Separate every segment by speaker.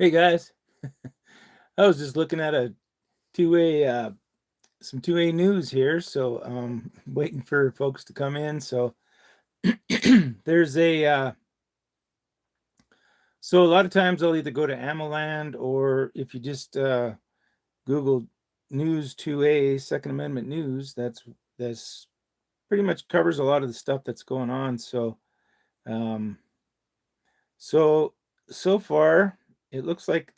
Speaker 1: Hey guys, I was just looking at a two-way some two-way news here, so waiting for folks to come in. So there's a so a lot of times I'll either go to AmmoLand, or if you just Google News 2A Second Amendment News, that's pretty much covers a lot of the stuff that's going on. Um so so far it looks like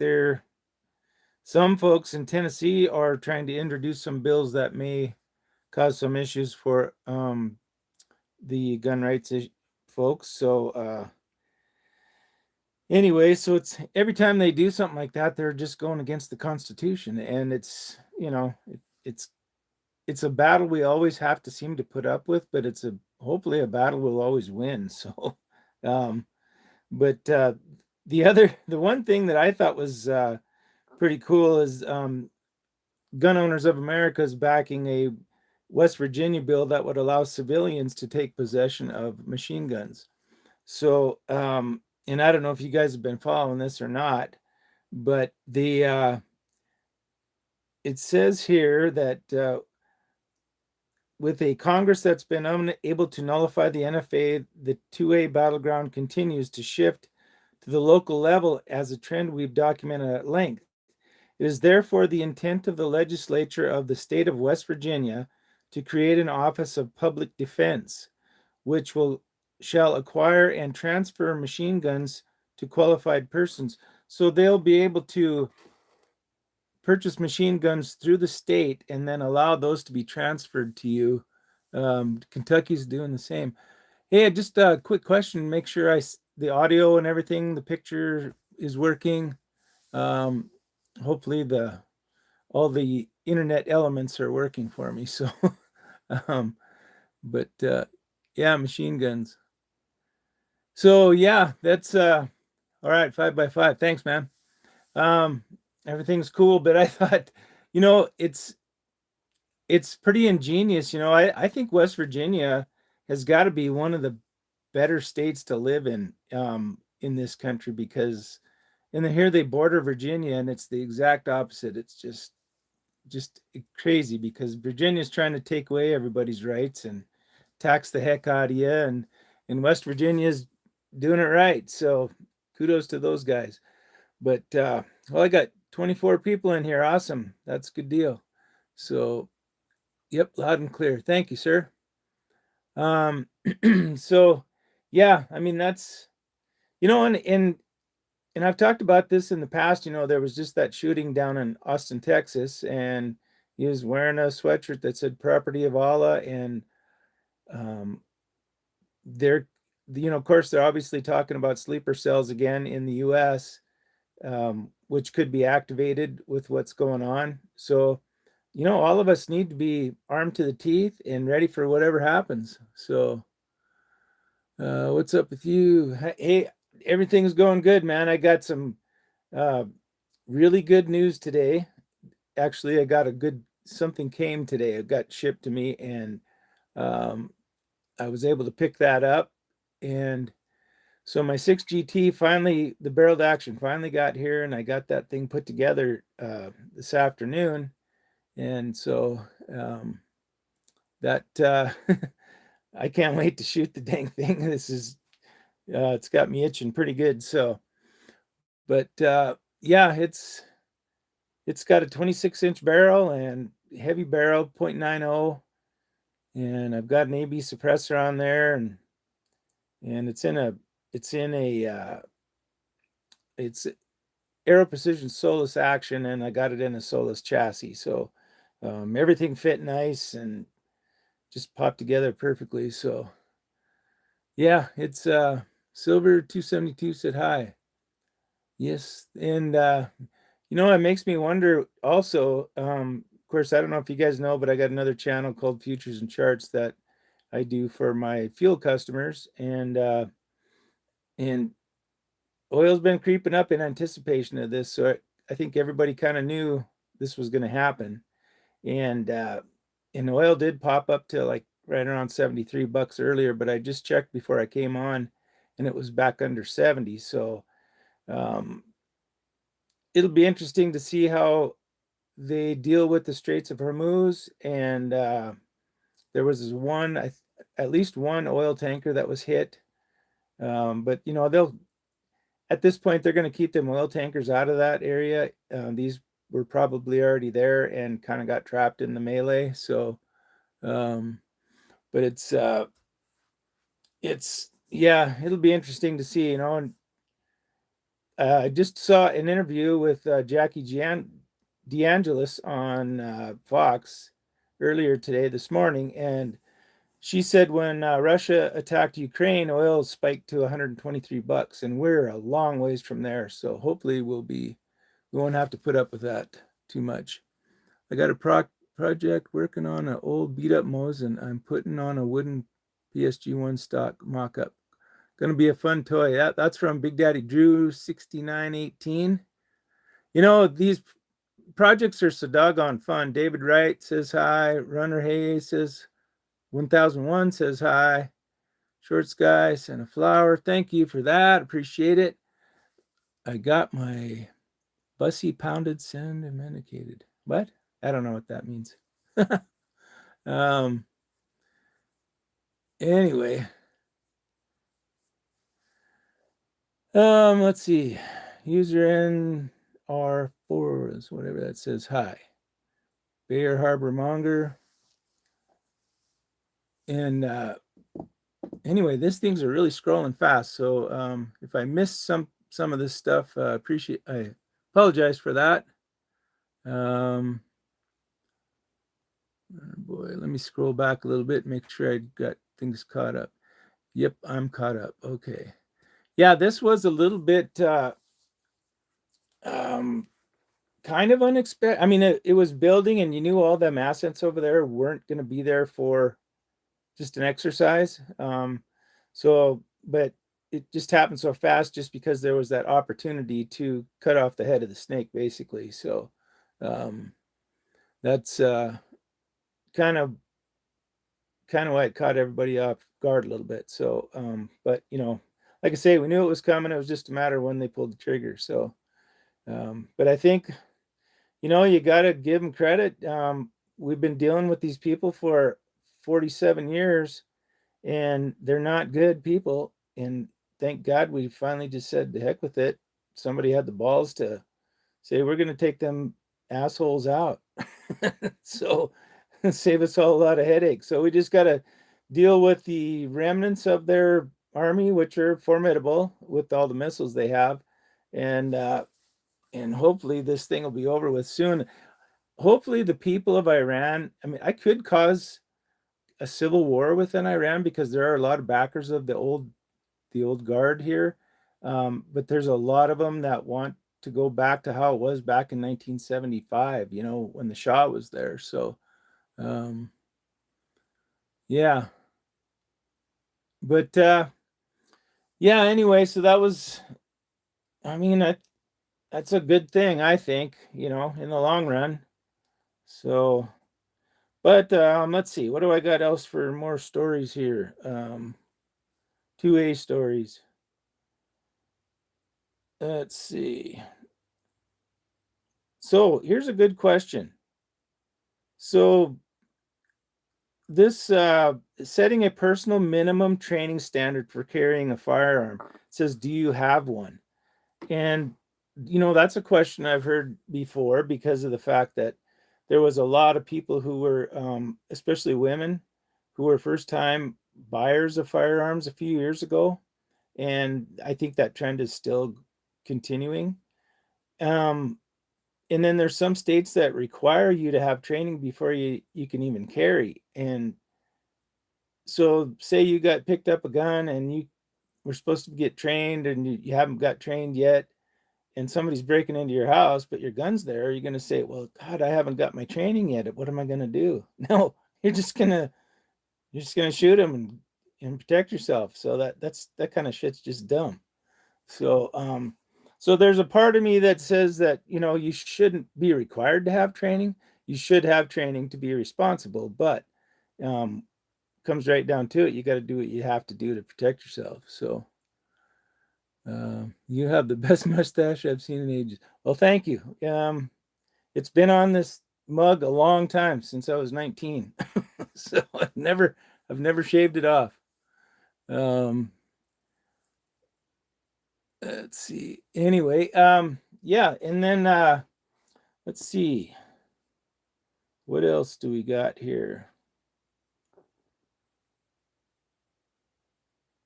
Speaker 1: some folks in Tennessee are trying to introduce some bills that may cause some issues for the gun rights folks. Anyway, so it's every time they do something like that, they're just going against the Constitution, and it's it's a battle we always have to seem to put up with, but it's a hopefully a battle we'll always win. Um, but the one thing that I thought was pretty cool is Gun Owners of America is backing a West Virginia bill that would allow civilians to take possession of machine guns. And I don't know if you guys have been following this or not, but it says here that with a Congress that's been unable to nullify the NFA, the 2A battleground continues to shift to the local level as a trend we've documented at length. It is therefore the intent of the legislature of the state of West Virginia to create an Office of Public Defense, which shall acquire and transfer machine guns to qualified persons. So they'll be able to purchase machine guns through the state and then allow those to be transferred to you. Kentucky's doing the same. Hey, just a quick question. Make sure the audio and everything, the picture is working. Um, Hopefully all the internet elements are working for me. So, um, but yeah, machine guns. So yeah, that's all right. 5x5. Thanks, man. Um, Everything's cool, but I thought, you know, it's pretty ingenious. I think West Virginia has got to be one of the better states to live in this country, because here they border Virginia, and it's the exact opposite. It's just crazy because Virginia's trying to take away everybody's rights and tax the heck out of you, and West Virginia's doing it right. So kudos to those guys. But well, I got 24 people in here. Awesome. That's a good deal. So yep, loud and clear. Thank you, sir. Um, so yeah, I mean that's and I've talked about this in the past. There was just that shooting down in Austin, Texas, and he was wearing a sweatshirt that said "Property of Allah," and um, they're, of course, they're obviously talking about sleeper cells again in the U.S., which could be activated with what's going on. So, all of us need to be armed to the teeth and ready for whatever happens. So, what's up with you? Hey, everything's going good, man. I got some uh, really good news today. Actually, I got something came today. It got shipped to me, and um, I was able to pick that up. And so my 6GT finally, the barreled action finally got here, and I got that thing put together this afternoon. And so that I can't wait to shoot the dang thing. It's got me itching pretty good. So, but yeah, it's got a 26-inch barrel and heavy barrel, .90, and I've got an AB suppressor on there, and it's Aero Precision Solus action, and I got it in a Solus chassis. So everything fit nice and just popped together perfectly. So yeah, it's silver 272 sit high. Yes, and it makes me wonder also. Of course, I don't know if you guys know, but I got another channel called Futures and Charts that I do for my field customers, and oil's been creeping up in anticipation of this. So I think everybody kind of knew this was going to happen, and oil did pop up to like right around $73 earlier, but I just checked before I came on, and it was back under 70. So it'll be interesting to see how they deal with the Straits of Hormuz. And there was at least one oil tanker that was hit. But they'll at this point they're going to keep them oil tankers out of that area. These were probably already there and kind of got trapped in the melee. So, um, but it's yeah, it'll be interesting to see. And I just saw an interview with Jackie DeAngelis on Fox earlier today, this morning, and she said when Russia attacked Ukraine, oil spiked to $123, and we're a long ways from there. So hopefully we won't have to put up with that too much. I got a project working on an old beat up Mosin. I'm putting on a wooden PSG1 stock mock up. Gonna be a fun toy. That's from Big Daddy Drew 6918. These projects are so doggone fun. David Wright says hi. Runner Hayes says 1001 says hi. Short Sky sent a flower. Thank you for that. Appreciate it. I got my bussy pounded sand and medicated. What? I don't know what that means. um anyway. Let's see. User NR4 is whatever that says. Hi. Bayer Harbor Monger. And anyway, these things are really scrolling fast. So if I missed some of this stuff, I apologize for that. Boy, let me scroll back a little bit, make sure I got things caught up. Yep, I'm caught up. Okay. Yeah, this was a little bit kind of unexpected. I mean, it was building, and you knew all them assets over there weren't going to be there for just an exercise. But it just happened so fast just because there was that opportunity to cut off the head of the snake, basically. So that's kind of why it caught everybody off guard a little bit. So, but like I say, we knew it was coming. It was just a matter of when they pulled the trigger. So, but I think, you got to give them credit. We've been dealing with these people for 47 years, and they're not good people. And thank God we finally just said the heck with it. Somebody had the balls to say, we're going to take them assholes out. So save us all a lot of headaches. So we just got to deal with the remnants of their army, which are formidable with all the missiles they have. And hopefully this thing will be over with soon. Hopefully the people of Iran, I mean, I could cause a civil war within Iran because there are a lot of backers of the old guard here. But there's a lot of them that want to go back to how it was back in 1975, when the Shah was there. So, yeah. But yeah, anyway, so that was, I mean, that's a good thing, I think, in the long run. So, but let's see, what do I got else for more stories here? 2A stories. Let's see. So here's a good question. So this setting a personal minimum training standard for carrying a firearm. It says, do you have one? And that's a question I've heard before because of the fact that there was a lot of people who were, especially women, who were first time buyers of firearms a few years ago. And I think that trend is still continuing. And then there's some states that require you to have training before you can even carry. And so say you got picked up a gun and you were supposed to get trained and you haven't got trained yet, and somebody's breaking into your house, but your gun's there, you're going to say, well, God, I haven't got my training yet. What am I going to do? No, you're just going to shoot them and protect yourself. So that kind of shit's just dumb. So, so there's a part of me that says that, you shouldn't be required to have training. You should have training to be responsible, but, comes right down to it. You got to do what you have to do to protect yourself. So, You have the best mustache I've seen in ages. Well, thank you. It's been on this mug a long time, since I was 19. So I've never shaved it off. Um, let's see. Anyway, yeah, and then let's see. What else do we got here?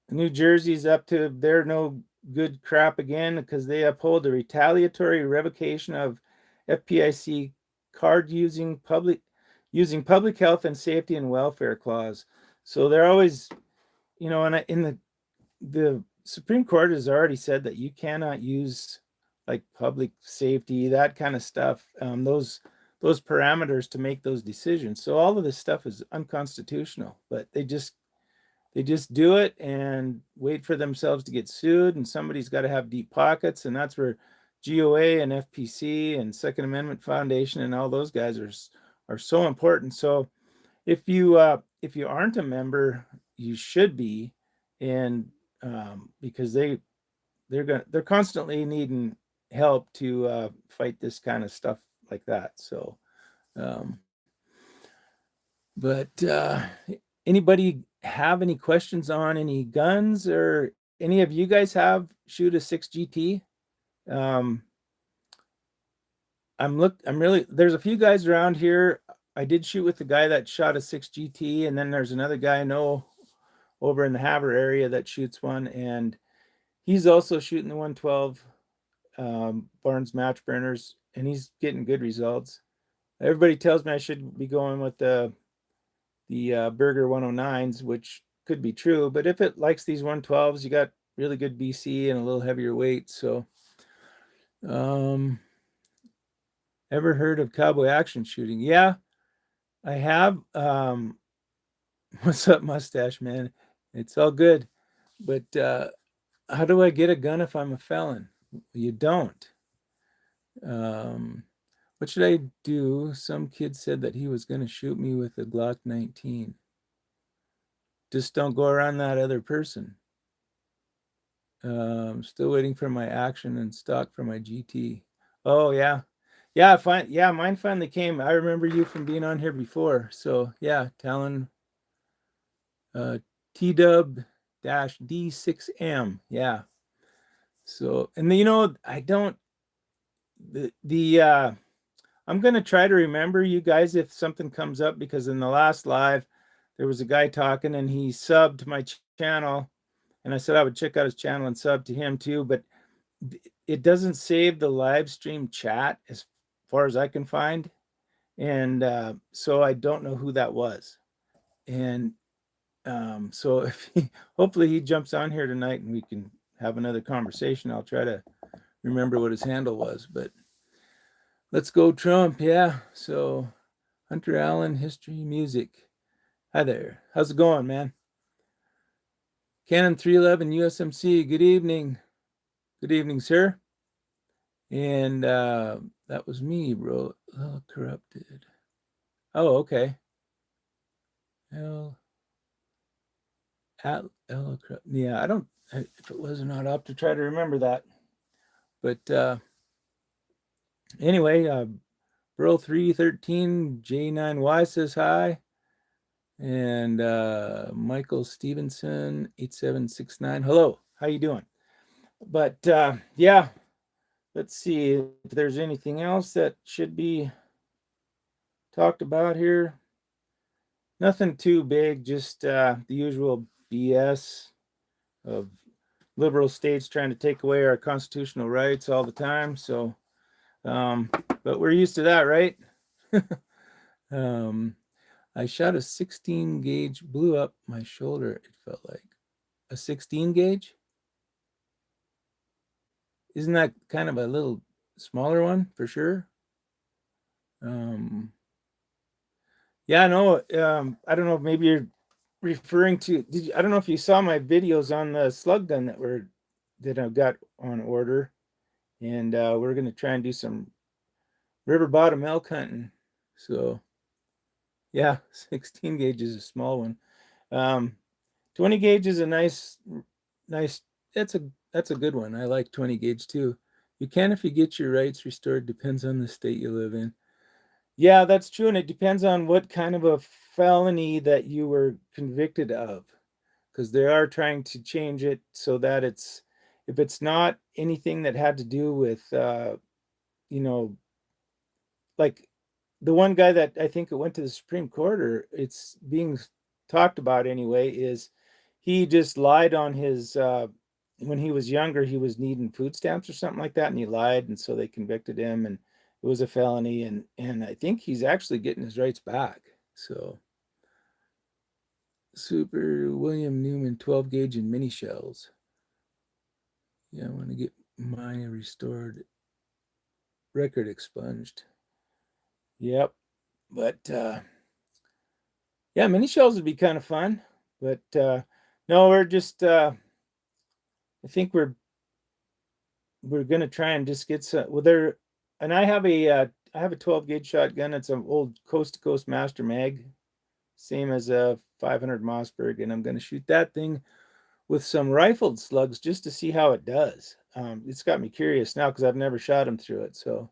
Speaker 1: New Jersey's up to their no good crap again because they uphold the retaliatory revocation of FPIC card using public health and safety and welfare clause. So they're always, and in the Supreme Court has already said that you cannot use like public safety, that kind of stuff, those parameters to make those decisions. So all of this stuff is unconstitutional, but they just do it and wait for themselves to get sued, and somebody's got to have deep pockets, and that's where GOA and FPC and Second Amendment Foundation and all those guys are so important. So if you aren't a member, you should be, and because they're constantly needing help to fight this kind of stuff like that. So, um, but anybody have any questions on any guns, or any of you guys have shoot a 6 GT? Um, I'm really, there's a few guys around here. I did shoot with the guy that shot a 6 GT, and then there's another guy I know over in the Havre area that shoots one, and he's also shooting the 112 Barnes match burners, and he's getting good results. Everybody tells me I should be going with the Burger 109s, which could be true, but if it likes these 112s, you got really good BC and a little heavier weight. So, um, ever heard of cowboy action shooting? Yeah, I have. What's up, mustache man? It's all good, but how do I get a gun if I'm a felon? You don't. Um, what should I do? Some kid said that he was going to shoot me with a Glock 19. Just don't go around that other person. Still waiting for my action and stock for my GT. Oh yeah, yeah, fine. Yeah, mine finally came. I remember you from being on here before. So yeah, Talon, TW D6M. Yeah. So, and I don't the I'm gonna try to remember you guys if something comes up, because in the last live there was a guy talking and he subbed my channel, and I said I would check out his channel and sub to him too, but it doesn't save the live stream chat as far as I can find, and so I don't know who that was. And so if hopefully he jumps on here tonight and we can have another conversation. I'll try to remember what his handle was, but let's go Trump. Yeah. So Hunter Allen, history, music. Hi there. How's it going, man? Canon 311 USMC. Good evening. Good evening, sir. And that was me, bro. Oh, corrupted. Oh, okay. L at L corrupt. Yeah, I don't. If it was or not, I'll have to try to remember that. But anyway, Burl 313 J9Y says hi, and Michael Stevenson 8769. Hello, how you doing? But yeah, let's see if there's anything else that should be talked about here. Nothing too big, just the usual BS of liberal states trying to take away our constitutional rights all the time. So, but we're used to that, right? I shot a 16 gauge, blew up my shoulder. It felt like a 16 gauge. Isn't that kind of a little smaller one for sure? Yeah, no, I don't know. Maybe you're referring to. I don't know if you saw my videos on the slug gun that I've got on order, and we're gonna try and do some river bottom elk hunting. So yeah, 16 gauge is a small one. Um, 20 gauge is a nice. It's a That's a good one. I like 20 gauge too. You can if you get your rights restored. Depends on the state you live in. Yeah, that's true, and it depends on what kind of a felony that you were convicted of, because they are trying to change it so that if it's not anything that had to do with, you know, like the one guy that I think it went to the Supreme Court, or it's being talked about anyway, is he just lied on his when he was younger, he was needing food stamps or something like that, and he lied, and so they convicted him, and it was a felony, and I think he's actually getting his rights back. So Super William Newman 12 gauge and mini shells. Yeah, I want to get mine restored, record expunged. Yep, but yeah, mini shells would be kind of fun, but no, we're just I think we're gonna try and just get some. Well, there, and I have a 12 gauge shotgun. It's an old coast to coast master mag, same as a 500 Mossberg, and I'm gonna shoot that thing with some rifled slugs just to see how it does. It's got me curious now because I've never shot them through it. So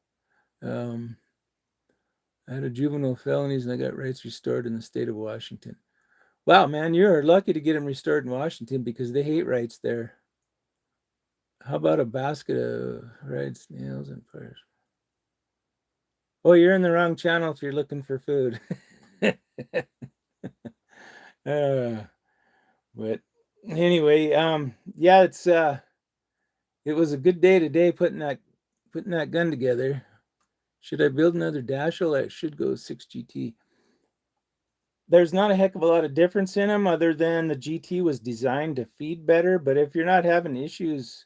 Speaker 1: um, I had a juvenile felonies and I got rights restored in the state of Washington. Wow, man, you're lucky to get them restored in Washington because they hate rights there. How about a basket of fried snails and pears? Oh, you're in the wrong channel if you're looking for food. uh, but anyway, yeah, it was a good day today putting that gun together. Should I build another Dashel? I should go 6 GT. There's not a heck of a lot of difference in them other than the GT was designed to feed better. But if you're not having issues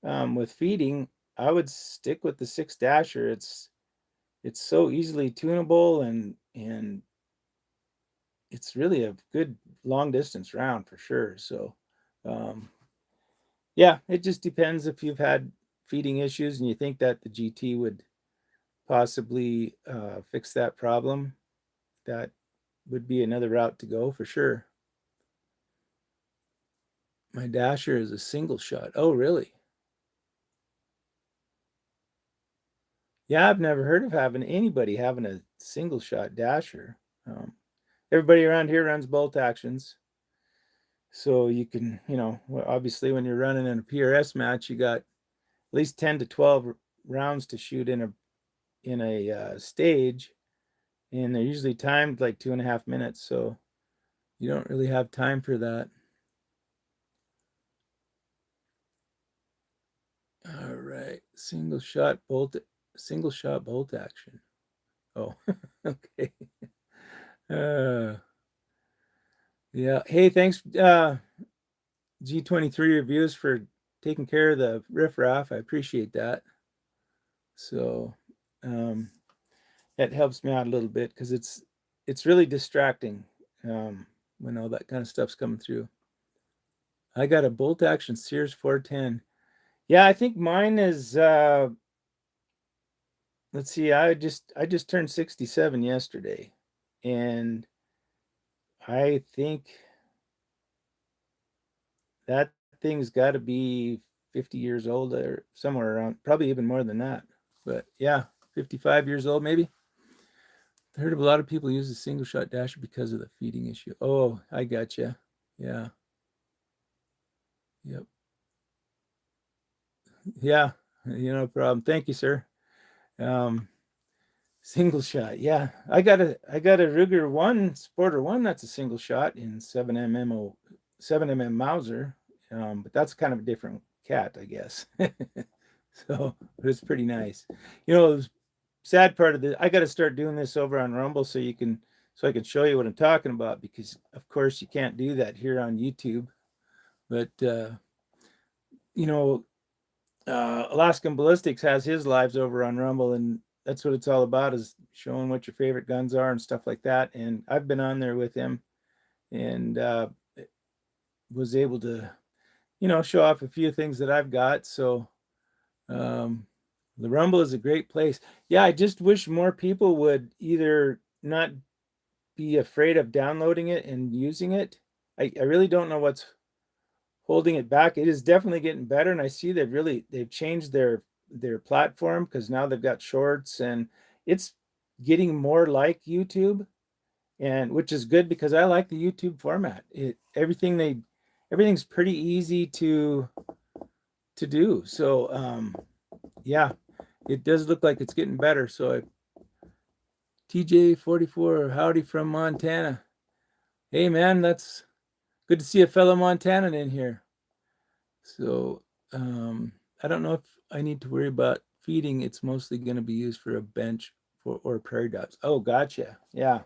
Speaker 1: with feeding, I would stick with the 6 Dasher. It's so easily tunable and it's really a good long distance round for sure. So um, yeah, it just depends if you've had feeding issues and you think that the GT would possibly fix that problem. That would be another route to go for sure. My Dasher is a single shot. Oh, really? Yeah, I've never heard of having anybody having a single shot Dasher. Everybody around here runs bolt actions. So you can, obviously when you're running in a PRS match, you got at least 10 to 12 rounds to shoot in a stage, and they're usually timed like 2.5 minutes. So you don't really have time for that. All right, single shot bolt action. Oh, okay. Uh, yeah. Hey, thanks, G23 Reviews, for taking care of the riffraff. I appreciate that. So, that helps me out a little bit because it's really distracting when all that kind of stuff's coming through. I got a bolt action Sears 410. Yeah, I think mine is. Let's see. I just turned 67 yesterday, and I think that thing's got to be 50 years old or somewhere around, probably even more than that. But yeah, 55 years old maybe. I heard of a lot of people use the single shot Dasher because of the feeding issue. Oh, I gotcha. Yeah. Yep. Yeah. No problem. Thank you, sir. Um, Single shot. Yeah. I got a Ruger one Sporter one that's a single shot in 7mm Mauser. But that's kind of a different cat, I guess. So, but it's pretty nice. The sad part of this, I got to start doing this over on Rumble so I can show you what I'm talking about, because of course you can't do that here on YouTube. But you know, Alaskan Ballistics has his lives over on Rumble, and that's what it's all about, is showing what your favorite guns are and stuff like that. And I've been on there with him and was able to, show off a few things that I've got. So um, the Rumble is a great place. Yeah, I just wish more people would either not be afraid of downloading it and using it. I really don't know holding it back. It is definitely getting better, and I see they've changed their platform because now they've got shorts, and it's getting more like YouTube, and which is good because I like the YouTube format. Everything's pretty easy to do. So yeah, it does look like it's getting better. So TJ44, howdy from Montana. Hey man, that's good to see a fellow Montanan in here. So I don't know if I need to worry about feeding. It's mostly going to be used for a bench or prairie dogs. Oh, gotcha. Yeah.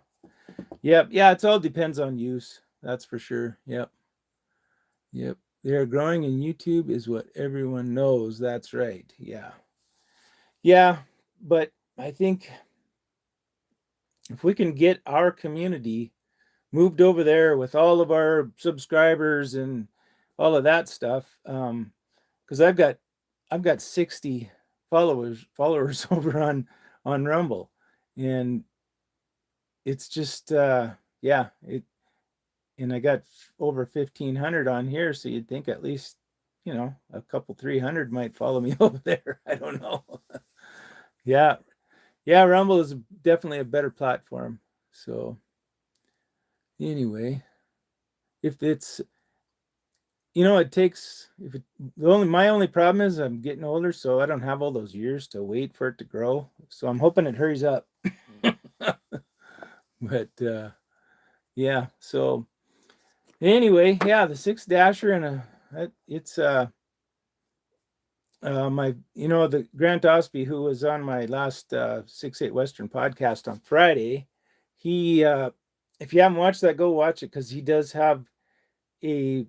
Speaker 1: Yep. Yeah. It all depends on use. That's for sure. Yep. Yep. They're growing in YouTube is what everyone knows. That's right. Yeah. Yeah. But I think if we can get our community moved over there with all of our subscribers and all of that stuff, because I've got 60 followers over on Rumble, and it's just yeah, it and I got over 1,500 on here, so you'd think at least a couple 300 might follow me over there. I don't know. Yeah, yeah, Rumble is definitely a better platform. So anyway, if it's it takes if it my only problem is I'm getting older, so I don't have all those years to wait for it to grow. So I'm hoping it hurries up. But yeah, so anyway, yeah, the six dasher and it's my the Grant Osby, who was on my last 6-8 Western podcast on Friday. He if you haven't watched that, go watch it because he does have a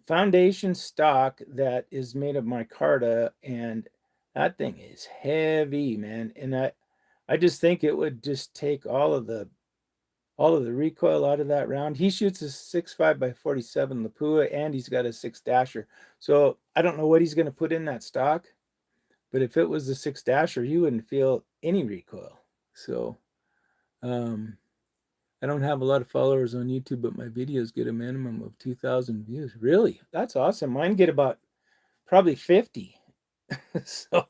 Speaker 1: foundation stock that is made of micarta, and that thing is heavy, man. And I just think it would just take all of the recoil out of that round. He shoots a 6.5 by 47 Lapua, and he's got a six dasher. So I don't know what he's going to put in that stock, but if it was a six dasher, you wouldn't feel any recoil. So I don't have a lot of followers on YouTube, but my videos get a minimum of 2,000 views. Really? That's awesome. Mine get about probably 50. So,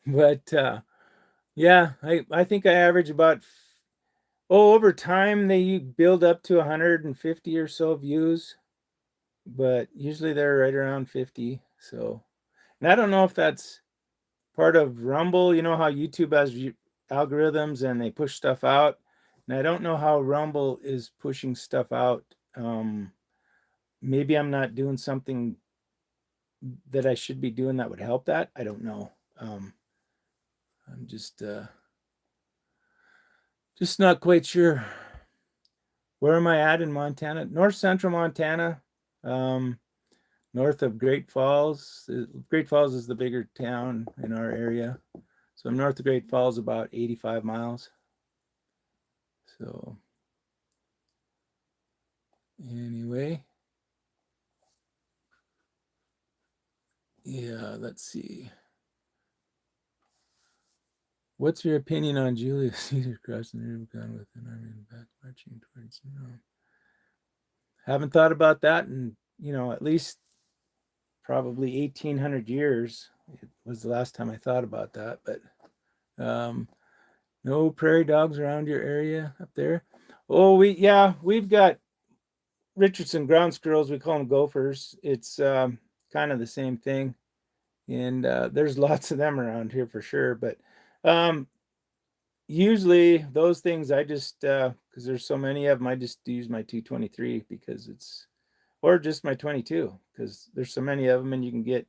Speaker 1: but yeah, I think I average about, over time they build up to 150 or so views, but usually they're right around 50. So, and I don't know if that's part of Rumble. You know how YouTube has algorithms and they push stuff out. And I don't know how Rumble is pushing stuff out. Maybe I'm not doing something that I should be doing that would help that. I don't know. I'm just not quite sure. Where am I at in Montana? North central Montana, north of Great Falls. Great Falls is the bigger town in our area. So I'm north of Great Falls, about 85 miles. So anyway, yeah, let's see. What's your opinion on Julius Caesar crossing the Rubicon with an army in the back marching towards Rome? Haven't thought about that in, at least probably 1,800 years. It was the last time I thought about that, but no prairie dogs around your area up there. Oh, we've got Richardson ground squirrels. We call them gophers. It's kind of the same thing, and there's lots of them around here for sure. But usually those things I just because there's so many of them, I just use my 223 or just my 22 because there's so many of them, and you can get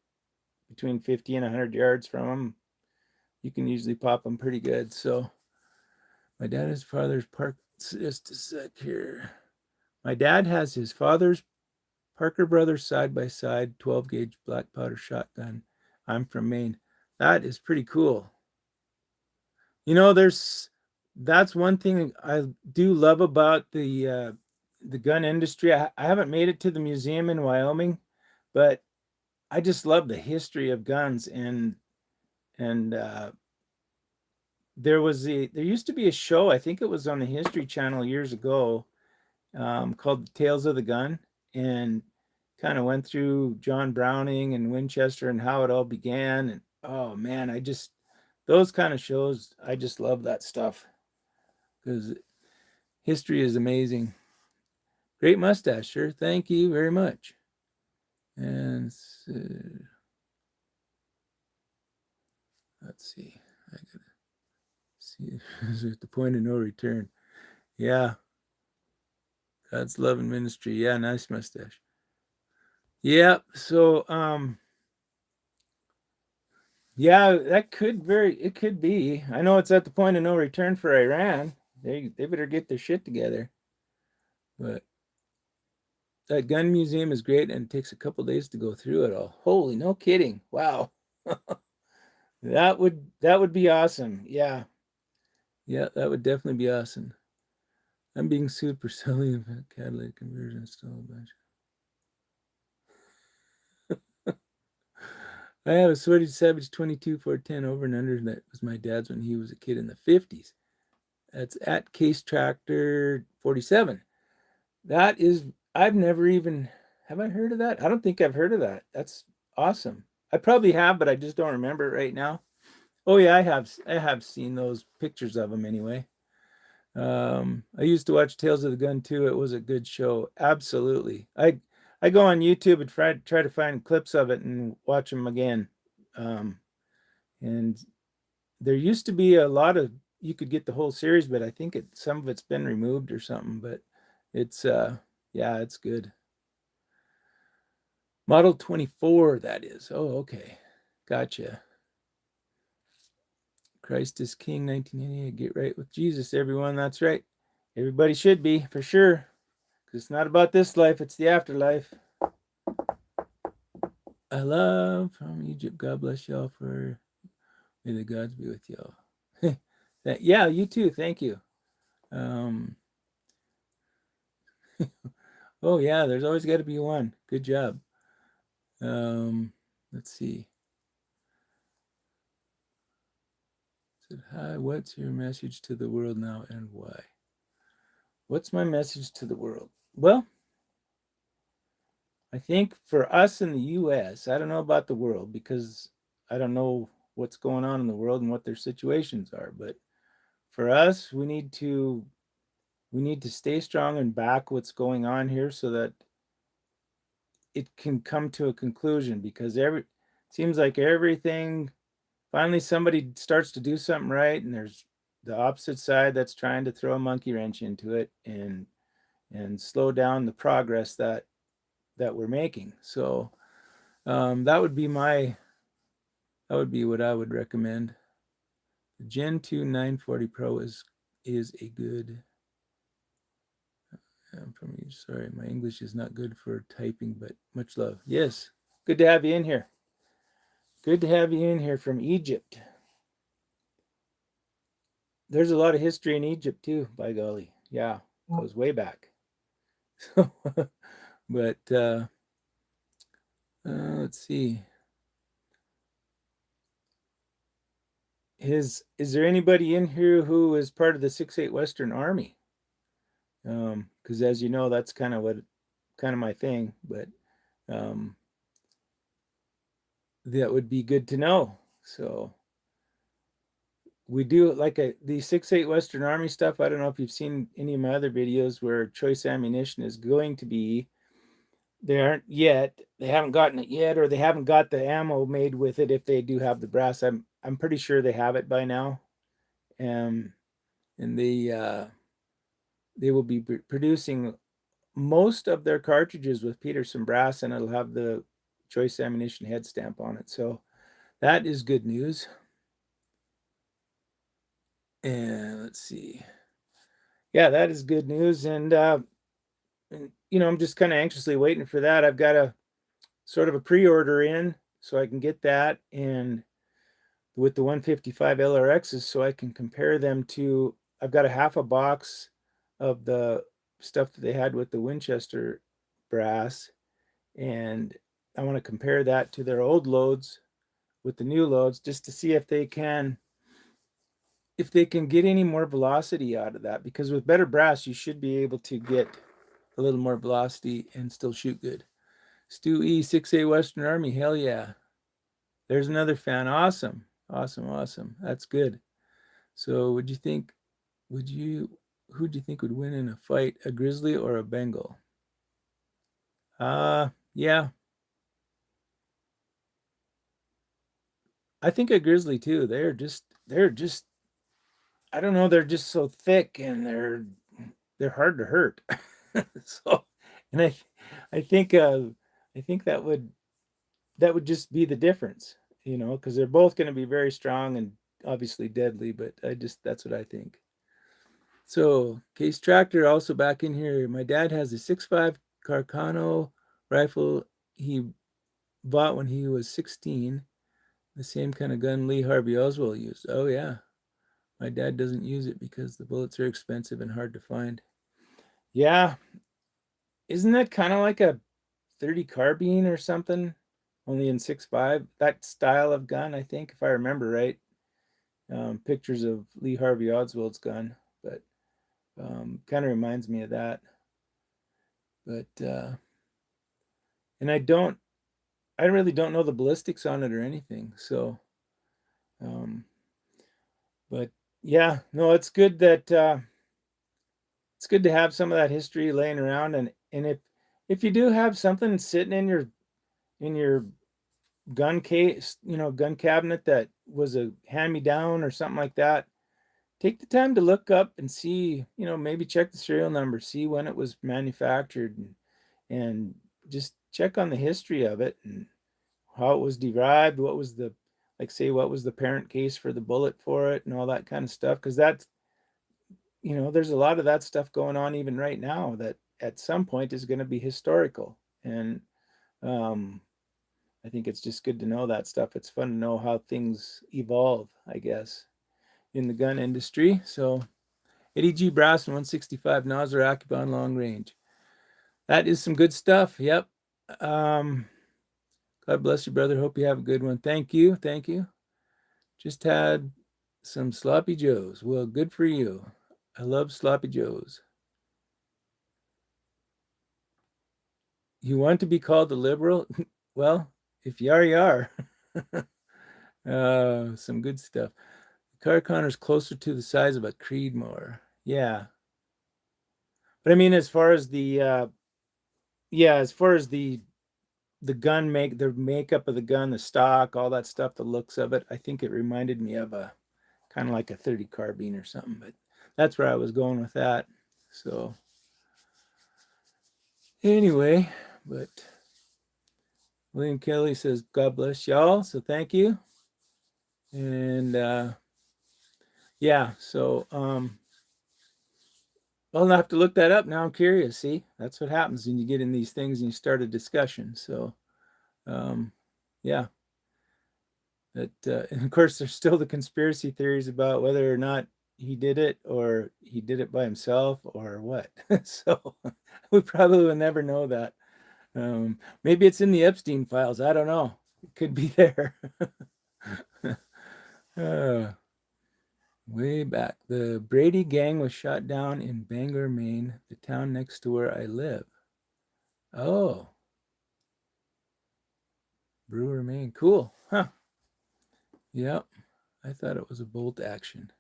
Speaker 1: between 50 and 100 yards from them. You can usually pop them pretty good. So my dad has father's park. Just a sec here. My dad has his father's Parker Brothers side by side 12 gauge black powder shotgun. I'm from Maine. That is pretty cool. That's one thing I do love about the gun industry. I haven't made it to the museum in Wyoming, but I just love the history of guns, and there used to be a show, I think it was on the History Channel years ago, called Tales of the Gun, and kind of went through John Browning and Winchester and how it all began. And oh man, those kind of shows, I just love that stuff because history is amazing. Great mustache, sir. Thank you very much. And let's see. I gotta see. Is it the point of no return? Yeah. God's love and ministry. Yeah, nice mustache. Yeah. So yeah, it could be. I know it's at the point of no return for Iran. They better get their shit together. But that gun museum is great and it takes a couple days to go through it all. Holy, no kidding. Wow. That would be awesome. Yeah. Yeah, that would definitely be awesome. I'm being sued for selling a catalytic converter installed bunch. I have a Sweaty Savage 22 410 over and under that was my dad's when he was a kid in the 50s. That's at Case Tractor 47. That is, I've never even, have I heard of that? I don't think I've heard of that. That's awesome. I probably have, but I just don't remember it right now. Oh yeah, I have seen those pictures of them anyway. I used to watch Tales of the Gun too. It was a good show. Absolutely. I go on YouTube and try to find clips of it and watch them again. And there used to be a lot of, you could get the whole series, but I think some of it's been removed or something, but it's yeah, it's good. Model 24, that is. Oh, okay. Gotcha. Christ is King, 1988. Get right with Jesus, everyone. That's right. Everybody should be, for sure. Because it's not about this life, it's the afterlife. I love from Egypt. God bless y'all for, may the gods be with y'all. Yeah, you too. Thank you. Oh, yeah, there's always got to be one. Good job. Let's see. Said, hi, what's your message to the world now and why? What's my message to the world? Well, I think for us in the US, I don't know about the world because I don't know what's going on in the world and what their situations are, but for us, we need to stay strong and back what's going on here so that it can come to a conclusion because seems like everything finally somebody starts to do something right and there's the opposite side that's trying to throw a monkey wrench into it and slow down the progress that we're making. So that would be what I would recommend. The Gen 2 940 Pro is a good. From you, sorry, my English is not good for typing, but much love. Yes, good to have you in here. Good to have you in here from Egypt. There's a lot of history in Egypt too, by golly. Yeah, goes way back. So, but let's see. Is there anybody in here who is part of the 6/8 Western Army? Because as you know, that's kind of my thing. But that would be good to know. So we do like the 6/8 Western Army stuff. I don't know if you've seen any of my other videos where choice ammunition is going to be. They aren't yet. They haven't gotten it yet, or they haven't got the ammo made with it. If they do have the brass, I'm pretty sure they have it by now. And they will be producing most of their cartridges with Peterson brass, and it'll have the choice ammunition head stamp on it. So that is good news. And let's see. Yeah, that is good news. And I'm just kind of anxiously waiting for that. I've got a sort of a pre-order in so I can get that and with the 155 LRXs so I can compare them to, I've got a half a box of the stuff that they had with the Winchester brass, and I want to compare that to their old loads with the new loads just to see if they can get any more velocity out of that, because with better brass you should be able to get a little more velocity and still shoot good. Stu E, 6A Western Army. Hell yeah. There's another fan. Awesome. Awesome. That's good. So would you think, who do you think would win in a fight, a grizzly or a Bengal? Yeah. I think a grizzly too. They're just I don't know, they're just so thick and they're hard to hurt. So, and I think I think that would just be the difference, because they're both going to be very strong and obviously deadly, but that's what I think. So, Case Tractor also back in here. My dad has a 6.5 Carcano rifle he bought when he was 16. The same kind of gun Lee Harvey Oswald used. Oh, yeah. My dad doesn't use it because the bullets are expensive and hard to find. Yeah. Isn't that kind of like a 30 carbine or something? Only in 6.5? That style of gun, I think, if I remember right. Pictures of Lee Harvey Oswald's gun, but kind of reminds me of that. But and I really don't know the ballistics on it or anything. So, but yeah, no, it's good to have some of that history laying around, and if you do have something sitting in your gun case, gun cabinet that was a hand me down or something like that, take the time to look up and see, maybe check the serial number, see when it was manufactured, and just check on the history of it and how it was derived, what was the, like, say, what was the parent case for the bullet for it and all that kind of stuff. Because that's, there's a lot of that stuff going on even right now that at some point is going to be historical. And um, I think it's just good to know that stuff. It's fun to know how things evolve, I guess, in the gun industry. So Eddie G. Brass 165 Nosler Akubon long range. That is some good stuff. Yep. God bless you, brother. Hope you have a good one. Thank you. Just had some sloppy joes. Well, good for you. I love sloppy joes. You want to be called a liberal? Well, if you are, you are. Some good stuff. Car Connor's closer to the size of a Creedmoor. Yeah. But I mean, as far as the gun the makeup of the gun, the stock, all that stuff, the looks of it, I think it reminded me of a kind of like a 30 carbine or something, but that's where I was going with that. So anyway, but William Kelly says, God bless y'all. So thank you. And yeah, so I'll have to look that up now. I'm curious. See, that's what happens when you get in these things and you start a discussion. So yeah. But and of course, there's still the conspiracy theories about whether or not he did it or he did it by himself or what. So we probably will never know that. Maybe it's in the Epstein files. I don't know. It could be there. Way back, the Brady gang was shot down in Bangor, Maine, the town next to where I live. Oh, Brewer, Maine. Cool. Huh. Yep. I thought it was a bolt action.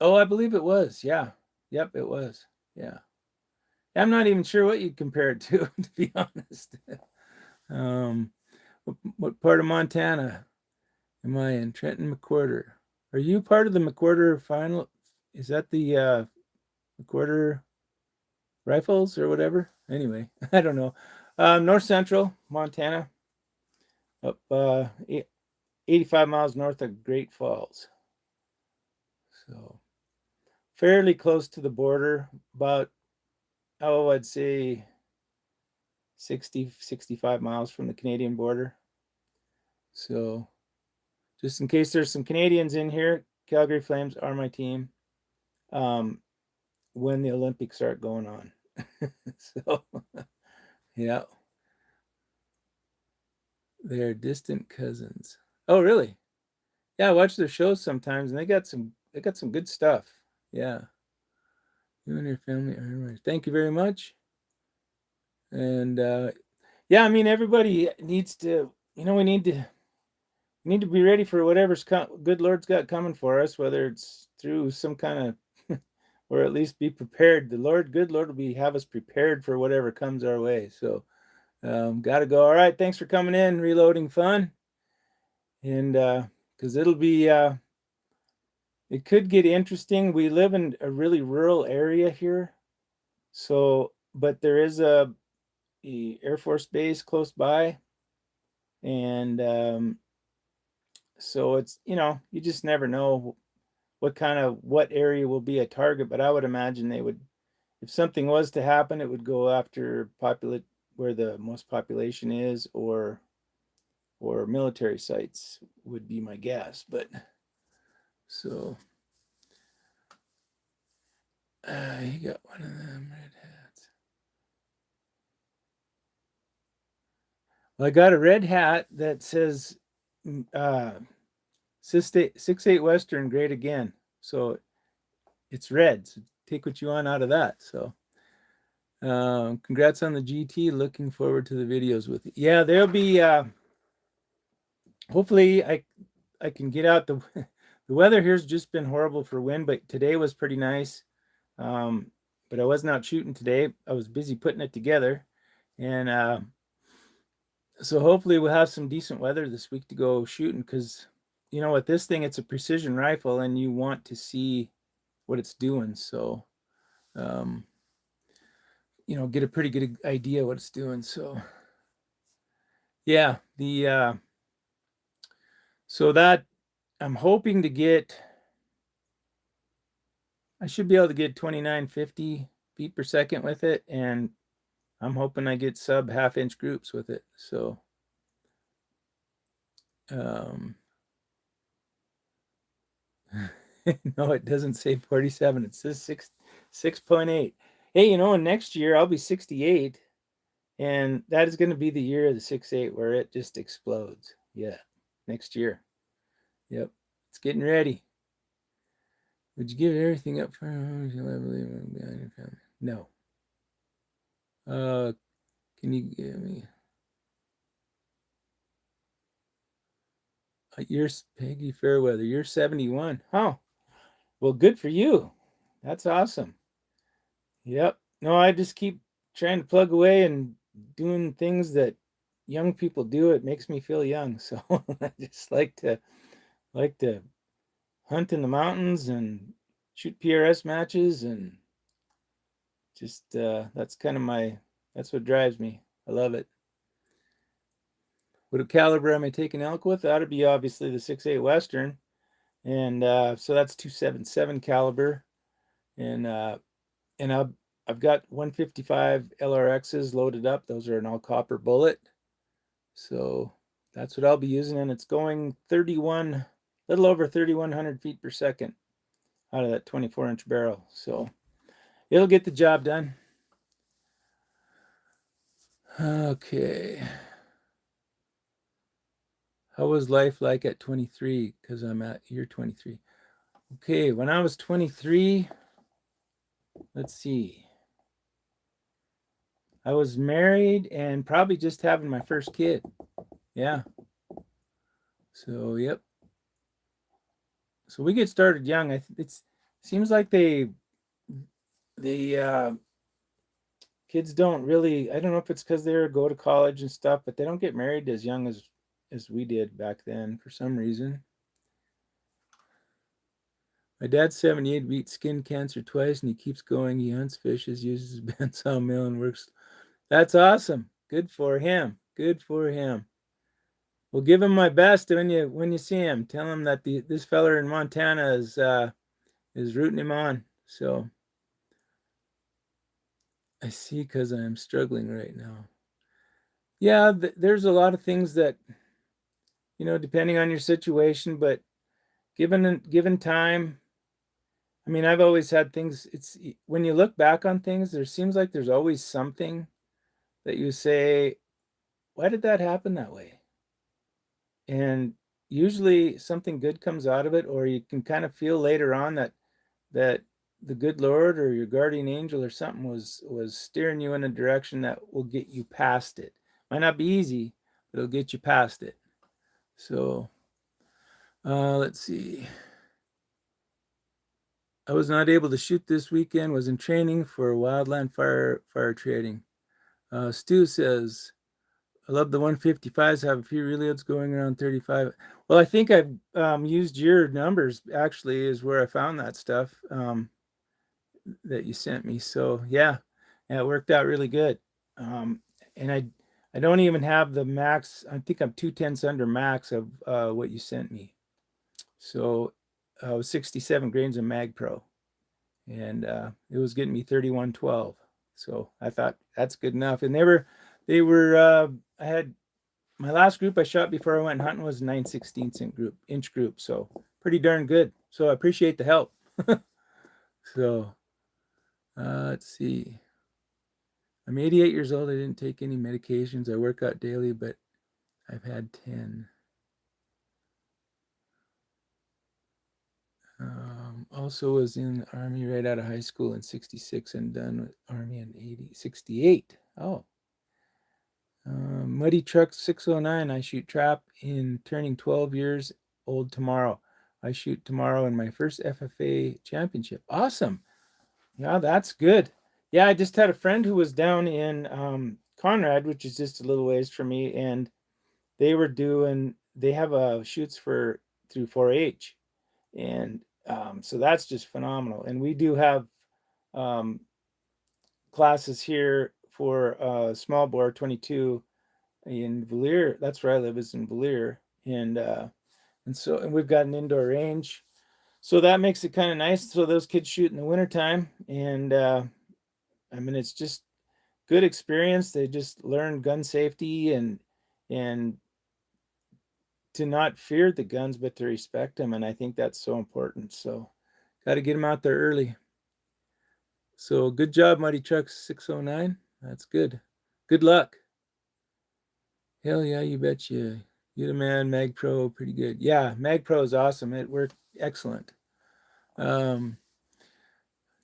Speaker 1: Oh, I believe it was. Yeah. Yep, it was. Yeah. I'm not even sure what you'd compare it to, to be honest. um, what part of Montana am I in? Trenton McWhorter. Are you part of the McWhorter final? Is that the McWhorter rifles or whatever? Anyway, I don't know. North Central Montana, up 85 miles north of Great Falls. So fairly close to the border, about, I'd say 65 miles from the Canadian border. So just in case there's some Canadians in here, Calgary Flames are my team when the Olympics start going on. So yeah, they're distant cousins. Oh, really? Yeah, I watch their shows sometimes, and they got some good stuff. Yeah, you and your family are. Thank you very much. And yeah, I mean, everybody needs to, we need to be ready for whatever's good Lord's got coming for us, whether it's through some kind of, or at least be prepared. Good Lord, will be have us prepared for whatever comes our way. So, gotta go. All right, thanks for coming in, Reloading Fun, and because it could get interesting. We live in a really rural area here, so but there is a Air Force base close by, and so it's you just never know what area will be a target. But I would imagine they would, if something was to happen, it would go after where the most population is, or military sites would be my guess. But so you got one of them red hats. Well, I got a red hat that says 6.8 Western, great again. So it's red. So take what you want out of that. So congrats on the GT. Looking forward to the videos with you. Yeah, there'll be hopefully I can get out. The weather here's just been horrible for wind, but today was pretty nice. But I was not shooting today. I was busy putting it together, and so hopefully we'll have some decent weather this week to go shooting, because with this thing, it's a precision rifle and you want to see what it's doing. So get a pretty good idea what it's doing. So yeah, so that I'm hoping to get, I should be able to get 2950 feet per second with it, and I'm hoping I get sub half-inch groups with it. So no, it doesn't say 47. It says 6.8. Hey, next year I'll be 68, and that is going to be the year of the 6.8 where it just explodes. Yeah, next year. Yep, it's getting ready. Would you give everything up for behind your family? No. Can you give me? You're Peggy Fairweather. You're 71. Oh, well, good for you. That's awesome. Yep. No, I just keep trying to plug away and doing things that young people do. It makes me feel young. So I just like to hunt in the mountains and shoot PRS matches, and just that's kind of that's what drives me. I love it. What caliber am I taking elk with? That would be obviously the 6.8 Western, and so that's 277 caliber, and I've got 155 LRXs loaded up. Those are an all copper bullet, so that's what I'll be using, and it's going 31, little over 3,100 feet per second out of that 24-inch barrel, so it'll get the job done. Okay. How was life like at 23? Because you're 23. Okay, when I was 23, let's see. I was married and probably just having my first kid. Yeah. So, yep. So we get started young. It seems like the kids don't really, I don't know if it's because they go to college and stuff, but they don't get married as young as we did back then for some reason. My dad's 78, beat skin cancer twice, and he keeps going. He hunts, fishes, uses his bandsaw mill, and works. That's awesome. Good for him. Good for him. Well, give him my best when you see him. Tell him that this feller in Montana is rooting him on. So I see, because I'm struggling right now. Yeah, there's a lot of things that depending on your situation, but given time. I mean, I've always had things. It's when you look back on things, there seems like there's always something that you say, why did that happen that way? And usually something good comes out of it, or you can kind of feel later on that the good Lord or your guardian angel or something was steering you in a direction that will get you past it. Might not be easy, but it'll get you past it. So let's see. I was not able to shoot this weekend. Was in training for wildland fire trading. Stu says, I love the 155s. Have a few reloads going around 35. Well, I think I've used your numbers, actually, is where I found that stuff that you sent me. So, yeah, it worked out really good. And I don't even have the max. I think I'm 2/10 under max of what you sent me. So, it was 67 grains of Mag Pro. And it was getting me 3112. So I thought that's good enough. And I had my last group I shot before I went hunting was 9/16 inch group. So pretty darn good. So I appreciate the help. So let's see. I'm 88 years old. I didn't take any medications. I work out daily, but I've had 10. Also was in the Army right out of high school in 66 and done with Army in 68. Oh. Muddy Truck 609. I shoot trap in turning 12 years old tomorrow. I shoot tomorrow in my first FFA championship. Awesome. Yeah, that's good. Yeah, I just had a friend who was down in Conrad, which is just a little ways from me, and they have shoots through 4-H. And so that's just phenomenal. And we do have um, classes here for small bore 22 in Valier. That's where I live, is in Valier. And we've got an indoor range. So that makes it kind of nice. So those kids shoot in the wintertime. And I mean, it's just good experience. They just learn gun safety and to not fear the guns, but to respect them. And I think that's so important. So got to get them out there early. So good job, Muddy Truck 609. That's good. Good luck. Hell yeah, you bet you. You're the man. Mag Pro, pretty good. Yeah, Mag Pro is awesome. It worked excellent.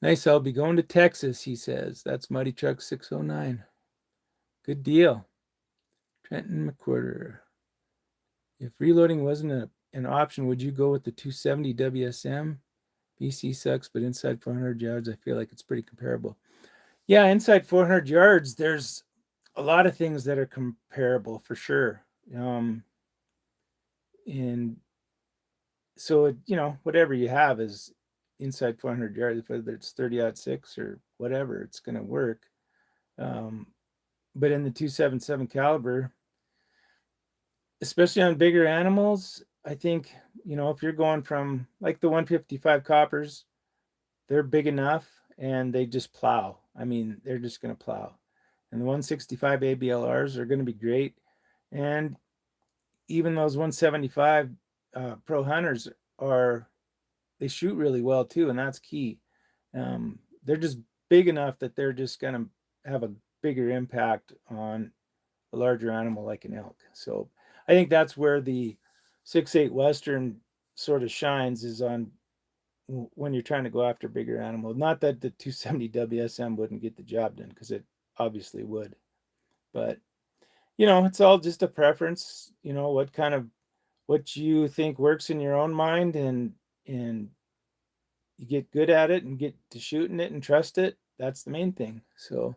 Speaker 1: Nice. I'll be going to Texas, he says. That's Muddy Truck 609. Good deal. Trenton McQuarter. If reloading wasn't an option, would you go with the 270 WSM? BC sucks, but inside 400 yards, I feel like it's pretty comparable. Yeah, inside 400 yards, there's a lot of things that are comparable for sure. And so, whatever you have is inside 400 yards, whether it's 30-06 or whatever, it's going to work. But in the 277 caliber, especially on bigger animals, I think, if you're going from like the 155 coppers, they're big enough and they just plow. I mean, they're just going to plow. And the 165 ABLRs are going to be great. And even those 175 pro hunters they shoot really well too, and that's key. They're just big enough that they're just going to have a bigger impact on a larger animal like an elk. So I think that's where the 6.8 Western sort of shines, is on when you're trying to go after bigger animals. Not that the 270 WSM wouldn't get the job done, because it obviously would. But, it's all just a preference, what you think works in your own mind, and you get good at it and get to shooting it and trust it. That's the main thing. So,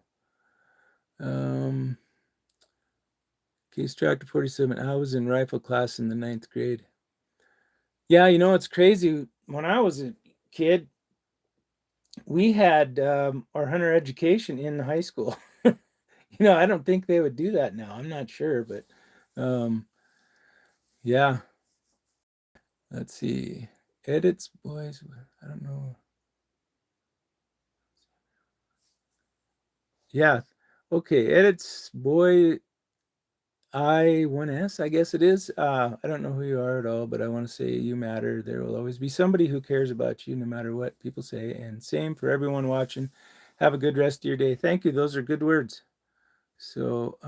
Speaker 1: Case Tractor 47. I was in rifle class in the 9th grade. Yeah, it's crazy. When I was a kid, we had our hunter education in the high school. I don't think they would do that now. I'm not sure, but yeah. Let's see. Edits, boys. I don't know. Yeah. Okay. Edits, boy. I1S, I guess it is. I don't know who you are at all, but I want to say you matter. There will always be somebody who cares about you, no matter what people say. And same for everyone watching. Have a good rest of your day. Thank you. Those are good words. So,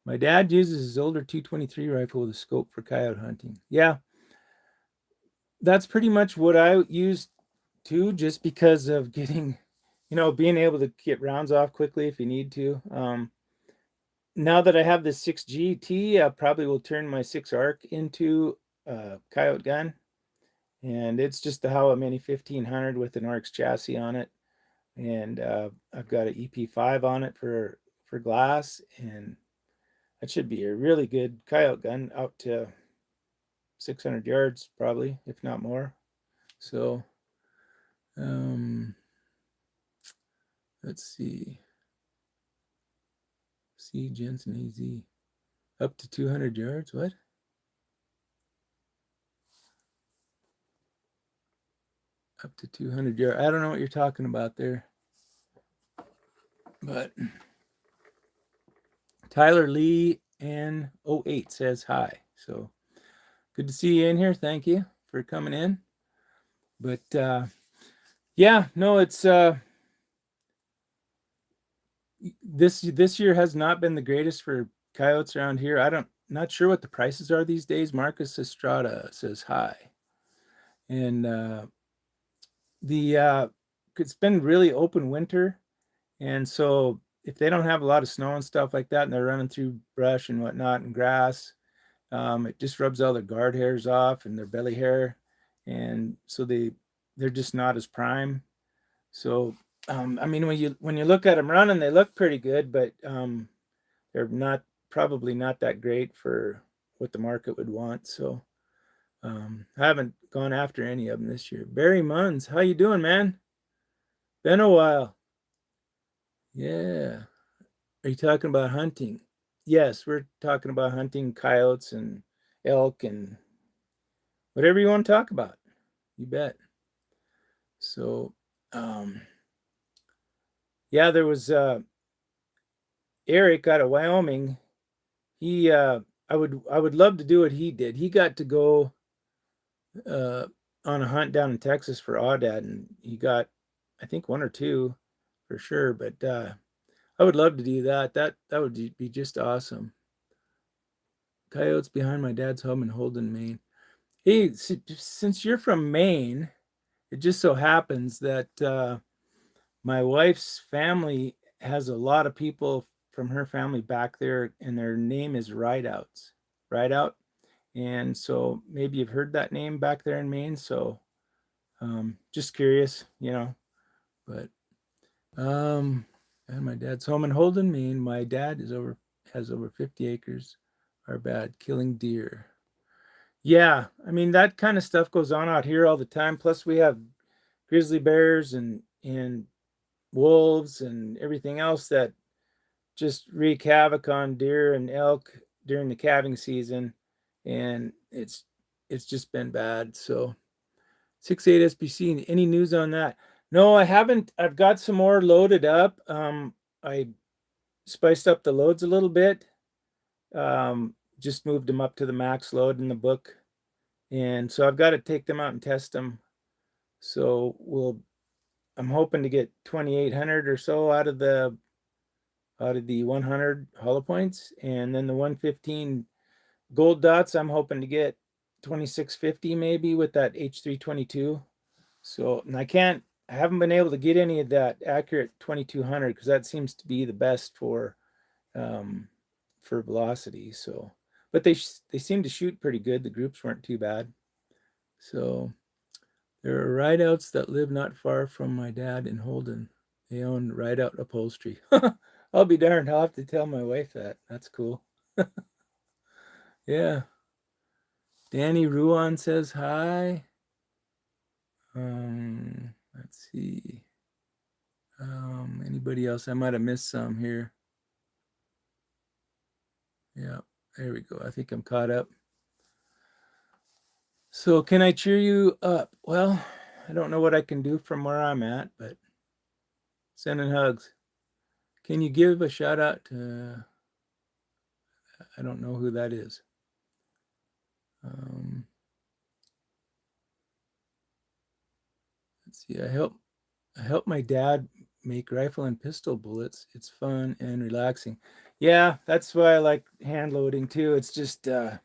Speaker 1: my dad uses his older 223 rifle with a scope for coyote hunting. Yeah, that's pretty much what I used too, just because of getting, being able to get rounds off quickly if you need to. Now that I have the 6GT, I probably will turn my 6 ARC into a coyote gun. And it's just the Howa Mini 1500 with an ARX chassis on it. And I've got an EP5 on it for glass. And that should be a really good coyote gun out to 600 yards, probably, if not more. So, let's see. C Jensen AZ. Up to 200 yards? What? Up to 200 yards. I don't know what you're talking about there. But Tyler Lee and 08 says hi. So good to see you in here. Thank you for coming in. But yeah, no, it's this year has not been the greatest for coyotes around here. Not sure what the prices are these days. Marcus Estrada says hi. And it's been really open winter, and so if they don't have a lot of snow and stuff like that and they're running through brush and whatnot and grass, it just rubs all their guard hairs off and their belly hair, and so they're just not as prime. So I mean, when you look at them running, they look pretty good, but they're probably not that great for what the market would want. So I haven't gone after any of them this year. Barry Munns, how you doing, man? Been a while. Yeah. Are you talking about hunting? Yes, we're talking about hunting coyotes and elk and whatever you want to talk about. You bet. So, yeah, there was Eric out of Wyoming. He I would love to do what he did. He got to go on a hunt down in Texas for Aoudad, and he got, I think, 1 or 2 for sure. But I would love to do that. That would be just awesome. Coyotes behind my dad's home in Holden, Maine. Hey, since you're from Maine, it just so happens that my wife's family has a lot of people from her family back there, and their name is Rideouts. Rideout. And so maybe you've heard that name back there in Maine. So just curious, but and my dad's home in Holden, Maine. My dad has over 50 acres. Are bad killing deer. Yeah, I mean that kind of stuff goes on out here all the time. Plus we have grizzly bears and wolves and everything else that just wreak havoc on deer and elk during the calving season, and it's just been bad. So 6.8 SPC, any news on that? No, I haven't. I've got some more loaded up. I spiced up the loads a little bit. Just moved them up to the max load in the book, and so I've got to take them out and test them. So I'm hoping to get 2,800 or so out of the 100 hollow points, and then the 115 gold dots I'm hoping to get 2,650 maybe with that H322. So, and I haven't been able to get any of that accurate 2,200 because that seems to be the best for velocity. So, but they seem to shoot pretty good. The groups weren't too bad. So there are rideouts that live not far from my dad in Holden. They own Rideout Upholstery. I'll be darned. I'll have to tell my wife that. That's cool. Yeah. Danny Ruan says hi. Let's see. Anybody else? I might have missed some here. Yeah, there we go. I think I'm caught up. So can I cheer you up? Well, I don't know what I can do from where I'm at, but sending hugs. Can you give a shout out to, I don't know who that is. Let's see. I help my dad make rifle and pistol bullets. It's fun and relaxing. Yeah, that's why I like hand loading too. It's just a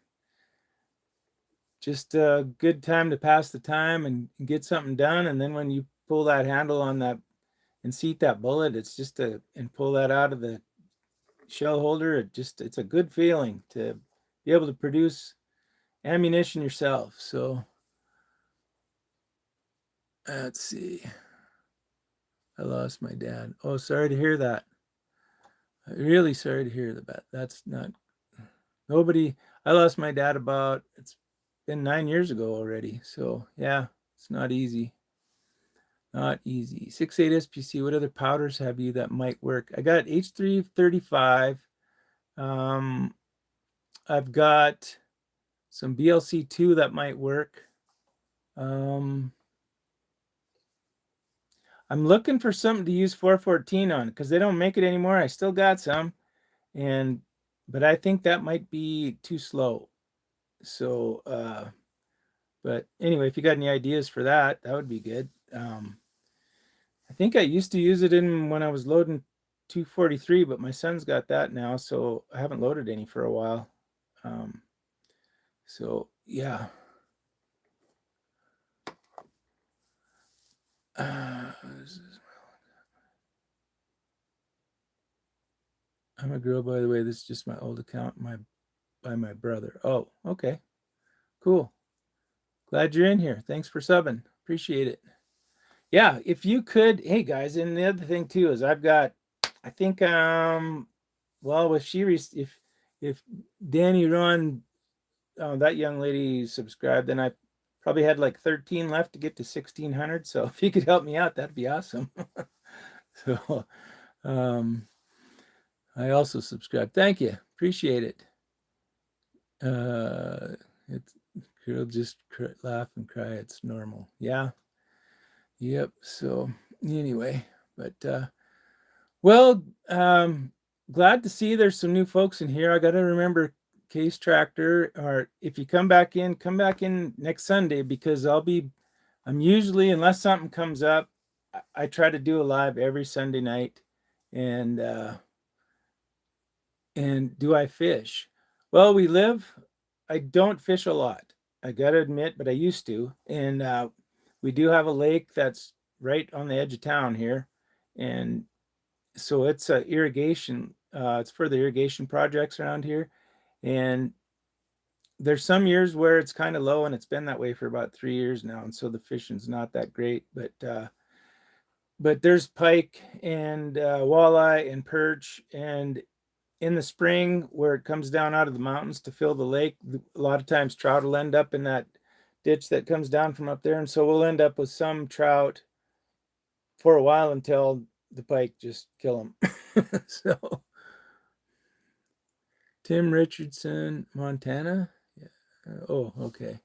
Speaker 1: good time to pass the time and get something done. And then when you pull that handle on that and seat that bullet, it's just and pull that out of the shell holder. It's a good feeling to be able to produce ammunition yourself. So let's see. I lost my dad. Oh, sorry to hear that. Really sorry to hear that. That's not nobody. I lost my dad it's been 9 years ago already. So yeah, it's not easy. Not easy. 6.8 SPC. What other powders have you that might work? I got H335. I've got some BLC2 that might work. I'm looking for something to use 414 on because they don't make it anymore. I still got some, but I think that might be too slow. So, but anyway, if you got any ideas for that, that would be good. I think I used to use it in when I was loading 243, but my son's got that now, so I haven't loaded any for a while. So yeah. I'm a girl, by the way. This is just my old account by my brother. Oh, okay. Cool. Glad you're in here. Thanks for subbing. Appreciate it. Yeah, if you could, hey guys, and the other thing too is I think well if Danny Ron that young lady subscribed, then I probably had like 13 left to get to 1600. So if you could help me out, that'd be awesome. So I also subscribed. Thank you. Appreciate it. It's girl just laugh and cry. It's normal. Yeah. Yep. So anyway, but well, glad to see there's some new folks in here. I got to remember Case Tractor, or if you come back in next Sunday because I'm usually, unless something comes up, I try to do a live every Sunday night. And do I fish? Well, I don't fish a lot. I got to admit, but I used to. And we do have a lake that's right on the edge of town here. And so it's irrigation. It's for the irrigation projects around here. And there's some years where it's kind of low, and it's been that way for about 3 years now. And so the fishing's not that great. But there's pike and walleye and perch, and in the spring where it comes down out of the mountains to fill the lake, a lot of times trout will end up in that ditch that comes down from up there. And so we'll end up with some trout for a while until the pike just kill them. So Tim Richardson, Montana. Yeah. Oh, okay.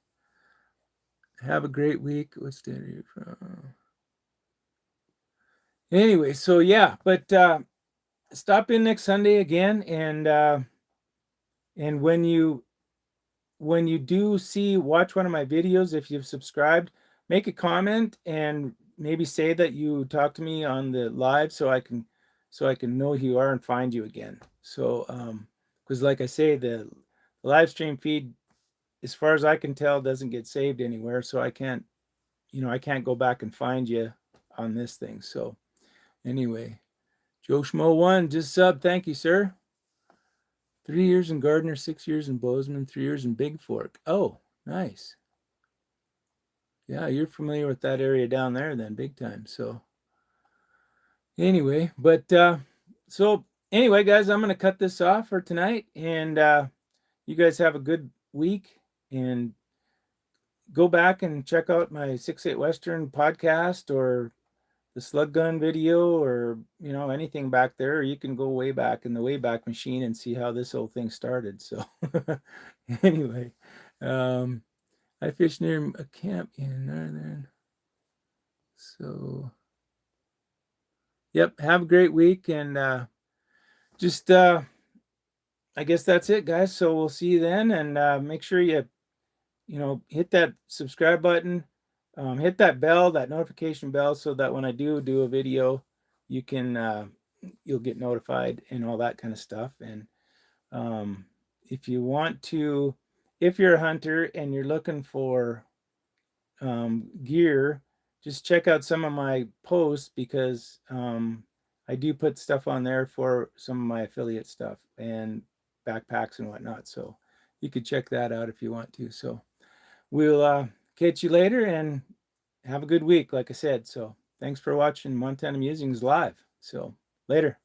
Speaker 1: Have a great week. What state are you from? Anyway, so yeah, but stop in next Sunday again, and when you do watch one of my videos, if you've subscribed, make a comment and maybe say that you talked to me on the live so I can know who you are and find you again. So because like I say, the live stream feed, as far as I can tell, doesn't get saved anywhere, so I can't go back and find you on this thing. So anyway, Joe Schmo 1 just sub. Thank you, sir. 3 years in Gardner, 6 years in Bozeman, 3 years in Big Fork. Oh, nice. Yeah, you're familiar with that area down there then, big time. So anyway, so anyway, guys, I'm going to cut this off for tonight, and you guys have a good week, and go back and check out my 6.8 Western podcast or the slug gun video, or anything back there. Or you can go way back in the Wayback Machine and see how this whole thing started. So anyway, I fish near a camp in northern. So yep, have a great week, and just I guess that's it, guys. So we'll see you then, and make sure you hit that subscribe button, hit that bell, that notification bell, so that when I do a video, you'll get notified and all that kind of stuff. And if you want to, if you're a hunter and you're looking for gear, just check out some of my posts, because I do put stuff on there for some of my affiliate stuff and backpacks and whatnot. So you could check that out if you want to. So we'll catch you later, and have a good week, like I said. So thanks for watching Montana Musings Live. So later.